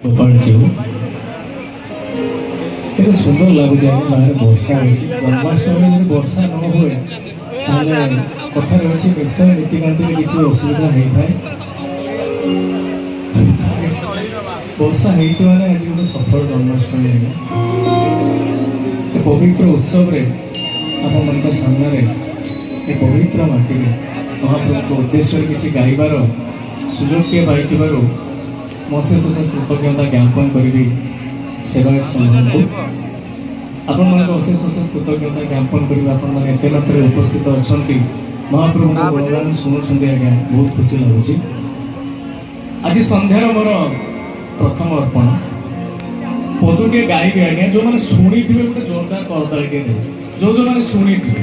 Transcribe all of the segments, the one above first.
गोपाल जी केते सुंदर लगुच बाहर वर्षा हो जन्माष्टमी जब वर्षा न हुए कथार अच्छी निश्चय नीतिकांति किसी असुविधा होता है। वर्षा होने आज गोटे सफल जन्माष्टमी पवित्र उत्सव आप सामने पवित्र माटी महाप्रभु उद्देश्य किसी गाइबार सुजोग टे पाई मशेष अशेष कृतज्ञता ज्ञापन करी सेवायत संघ को आपण मान अशेष अशेष कृतज्ञता ज्ञापन करी एत मात्रा उपस्थित अच्छा महाप्रभु गुणगान शुणुंट आज्ञा बहुत खुशी लगुच। आज संध्यार मोर प्रथम अर्पण पदुटे गाइबे आज्ञा जो मैंने शुणी थे गोटे जोरदार करतालिटे देवे जो जो मैंने शुणी थे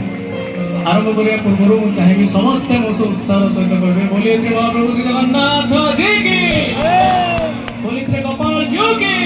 आरंभ करने पूर्व मुझे चाहिए समस्ते मो उत्साह सहित कहे बोलिए श्री महाप्रभु श्री जगन्नाथ जी की बोलिए श्री गोपाल जी की।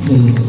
ଜୟ ଜଗନ୍ନାଥ।